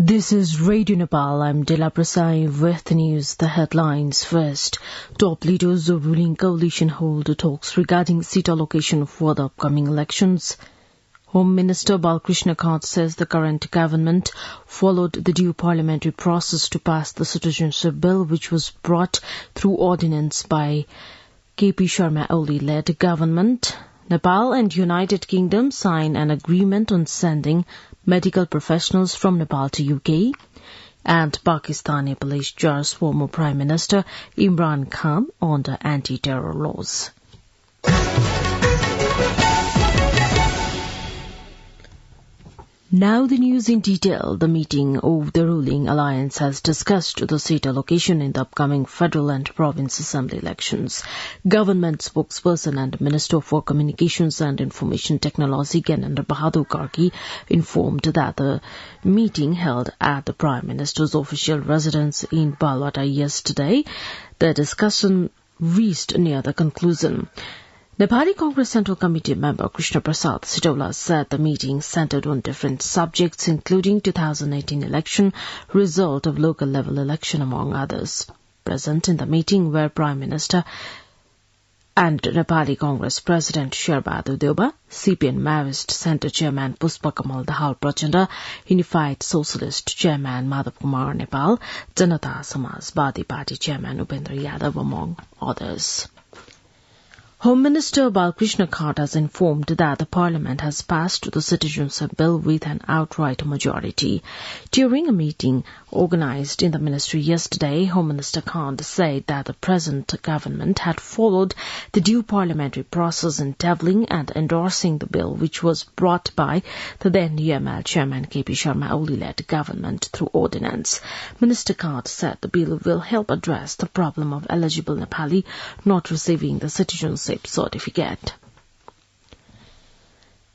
This is Radio Nepal. I'm Dela Prasai with the news. The headlines first. Top leaders of ruling coalition hold talks regarding seat allocation for the upcoming elections. Home Minister Balkrishna Kant says the current government followed the due parliamentary process to pass the citizenship bill, which was brought through ordinance by KP Sharma Oli-led government. Nepal and United Kingdom sign an agreement on sending medical professionals from Nepal to UK, and Pakistani police charge former Prime Minister Imran Khan under anti-terror laws. Now the news in detail. The meeting of the ruling alliance has discussed the seat allocation in the upcoming federal and province assembly elections. Government spokesperson and Minister for Communications and Information Technology Gyanendra Bahadur Karki informed that the meeting held at the Prime Minister's official residence in Balwata yesterday, the discussion reached near the conclusion. Nepali Congress Central Committee member Krishna Prasad Sitola said the meeting centered on different subjects, including 2018 election, result of local level election, among others. Present in the meeting were Prime Minister and Nepali Congress President Sherbadu Deuba, CPN Maoist Centre Chairman Pushpakamal Dahal Prachanda, Unified Socialist Chairman Madhav Kumar Nepal, Janata Samajwadi Party Chairman Upendra Yadav, among others. Home Minister Balkrishna Kant has informed that the Parliament has passed the citizenship bill with an outright majority. During a meeting organised in the ministry yesterday, Home Minister Kant said that the present government had followed the due parliamentary process in tabling and endorsing the bill, which was brought by the then UML Chairman KP Sharma Oli-led government through ordinance. Minister Kant said the bill will help address the problem of eligible Nepali not receiving the citizenship certificate.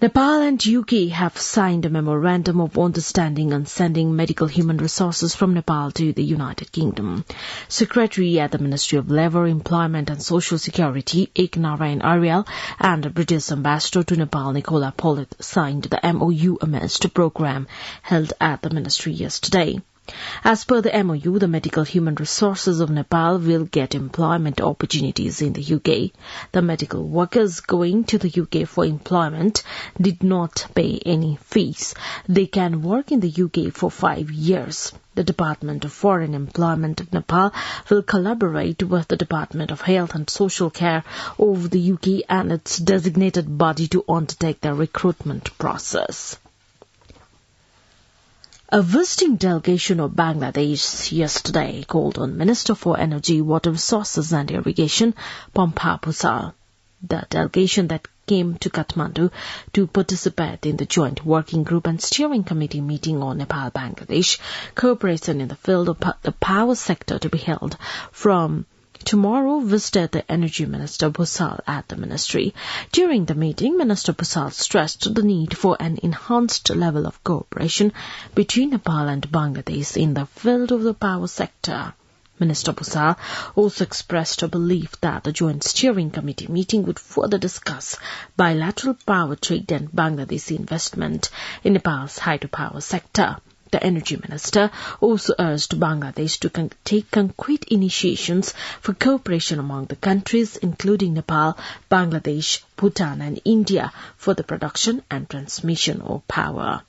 Nepal and UK have signed a memorandum of understanding on sending medical human resources from Nepal to the United Kingdom. Secretary at the Ministry of Labour, Employment and Social Security, Ek Narayan Aryal, and British Ambassador to Nepal, Nicola Pollitt, signed the MOU amidst a programme held at the ministry yesterday. As per the MOU, the medical human resources of Nepal will get employment opportunities in the UK. The medical workers going to the UK for employment did not pay any fees. They can work in the UK for 5 years. The Department of Foreign Employment of Nepal will collaborate with the Department of Health and Social Care of the UK and its designated body to undertake the recruitment process. A visiting delegation of Bangladesh yesterday called on Minister for Energy, Water Resources and Irrigation, Pampha Pusal. The delegation that came to Kathmandu to participate in the joint working group and steering committee meeting on Nepal-Bangladesh cooperation in the field of the power sector to be held from tomorrow visited the Energy Minister Bhusal at the ministry. During the meeting, Minister Bhusal stressed the need for an enhanced level of cooperation between Nepal and Bangladesh in the field of the power sector. Minister Bhusal also expressed a belief that the Joint Steering Committee meeting would further discuss bilateral power trade and Bangladeshi investment in Nepal's hydropower sector. The Energy Minister also urged Bangladesh to take concrete initiations for cooperation among the countries, including Nepal, Bangladesh, Bhutan and India, for the production and transmission of power.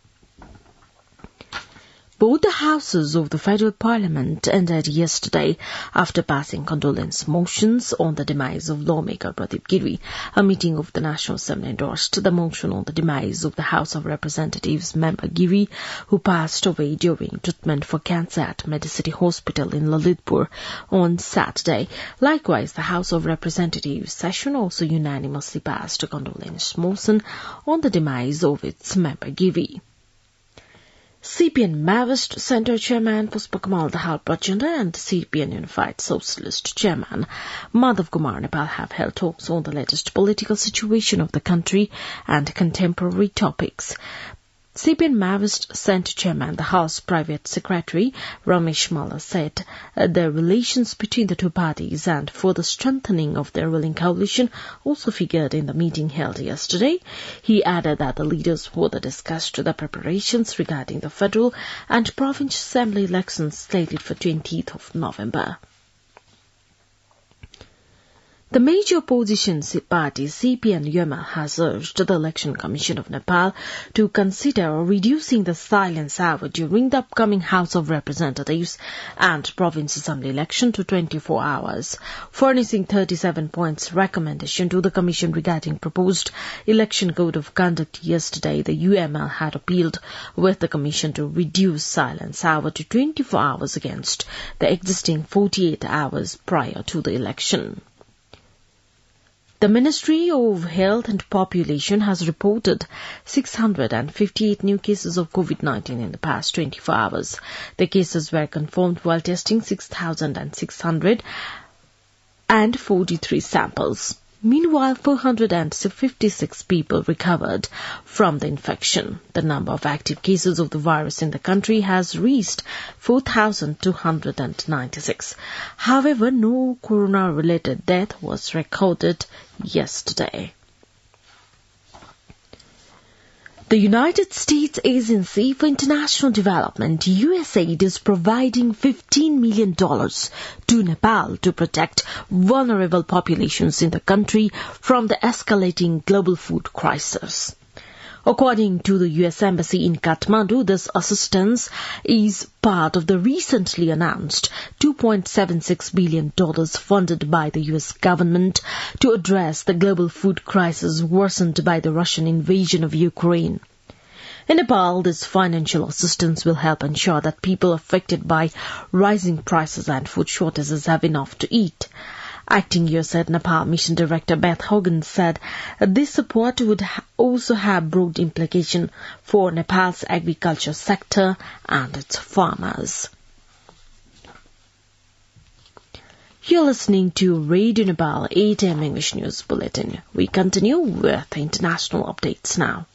Both the houses of the Federal Parliament ended yesterday after passing condolence motions on the demise of lawmaker Pradip Giri. A meeting of the National Assembly endorsed the motion on the demise of the House of Representatives member Giri, who passed away during treatment for cancer at Medicity Hospital in Lalitpur on Saturday. Likewise, the House of Representatives session also unanimously passed a condolence motion on the demise of its member Giri. CPN Maoist Centre Chairman Pushpakamal Dahal Prachanda and CPN Unified Socialist Chairman Madhav Kumar Nepal have held talks on the latest political situation of the country and contemporary topics. CPN Maoist Centre Chairman, the House Private Secretary Ramesh Malla said the relations between the two parties and for the strengthening of their ruling coalition also figured in the meeting held yesterday. He added that the leaders further discussed the preparations regarding the federal and provincial assembly elections slated for 20th of November. The major opposition party CPN-UML has urged the Election Commission of Nepal to consider reducing the silence hour during the upcoming House of Representatives and Province Assembly election to 24 hours, furnishing 37 points recommendation to the Commission regarding proposed election code of conduct. Yesterday, the UML had appealed with the Commission to reduce silence hour to 24 hours against the existing 48 hours prior to the election. The Ministry of Health and Population has reported 658 new cases of COVID-19 in the past 24 hours. The cases were confirmed while testing 6,643 samples. Meanwhile, 456 people recovered from the infection. The number of active cases of the virus in the country has reached 4,296. However, no corona-related death was recorded yesterday. The United States Agency for International Development, USAID, is providing $15 million to Nepal to protect vulnerable populations in the country from the escalating global food crisis. According to the U.S. Embassy in Kathmandu, this assistance is part of the recently announced $2.76 billion funded by the U.S. government to address the global food crisis worsened by the Russian invasion of Ukraine. In Nepal, this financial assistance will help ensure that people affected by rising prices and food shortages have enough to eat. Acting USAID Nepal Mission Director Beth Hogan said this support would also have broad implications for Nepal's agriculture sector and its farmers. You're listening to Radio Nepal 8 AM English News Bulletin. We continue with international updates now.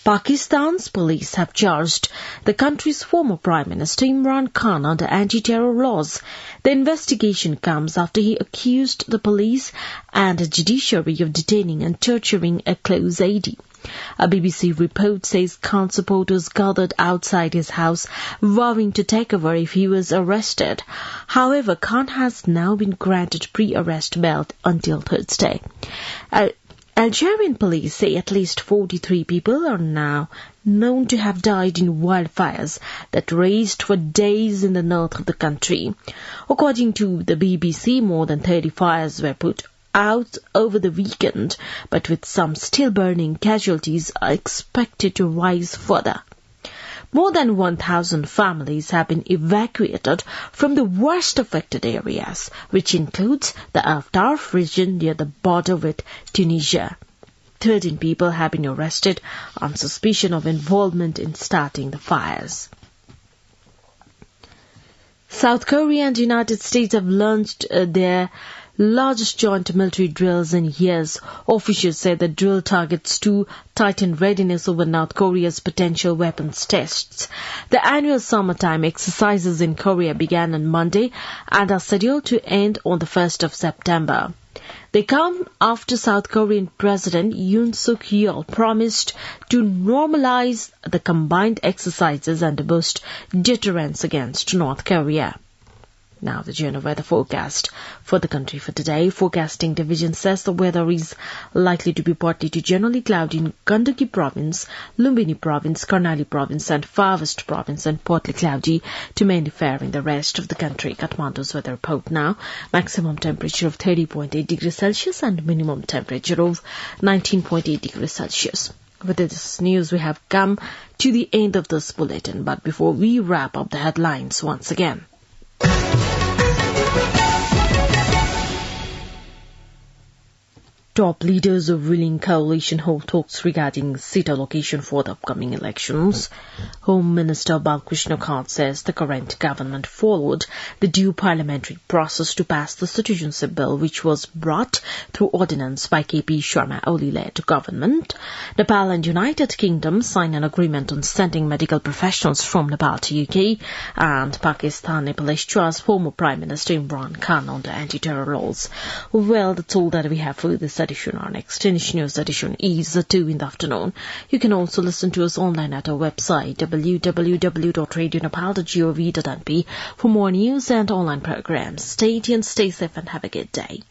Pakistan's police have charged the country's former Prime Minister Imran Khan under anti-terror laws. The investigation comes after he accused the police and the judiciary of detaining and torturing a close aide. A BBC report says Khan supporters gathered outside his house, vowing to take over if he was arrested. However, Khan has now been granted pre-arrest bail until Thursday. Algerian police say at least 43 people are now known to have died in wildfires that raged for days in the north of the country. According to the BBC, more than 30 fires were put out over the weekend, but with some still burning, casualties are expected to rise further. More than 1,000 families have been evacuated from the worst affected areas, which includes the Al-Tarf region near the border with Tunisia. 13 people have been arrested on suspicion of involvement in starting the fires. South Korea and the United States have launched their largest joint military drills in years. Officials say the drill targets to tighten readiness over North Korea's potential weapons tests. The annual summertime exercises in Korea began on Monday and are scheduled to end on the 1st of September. They come after South Korean President Yoon Suk-yeol promised to normalize the combined exercises and boost deterrence against North Korea. Now the general weather forecast for the country for today. Forecasting division says the weather is likely to be partly to generally cloudy in Gandaki Province, Lumbini Province, Karnali Province and Far West Province, and partly cloudy to mainly fair in the rest of the country. Kathmandu's weather report now. Maximum temperature of 30.8 degrees Celsius and minimum temperature of 19.8 degrees Celsius. With this news, we have come to the end of this bulletin. But before we wrap up the headlines once again. Top leaders of ruling coalition hold talks regarding seat allocation for the upcoming elections. Home Minister Balkrishna Khan says the current government followed the due parliamentary process to pass the citizenship bill, which was brought through ordinance by KP Sharma Oli-led government. Nepal and United Kingdom signed an agreement on sending medical professionals from Nepal to UK, and Pakistan Nepalese former Prime Minister Imran Khan on the anti-terror laws. Well, that's all that we have for this edition. Our next news edition is at 2 in the afternoon. You can also listen to us online at our website www.radionepal.gov.np for more news and online programs. Stay tuned, stay safe, and have a good day.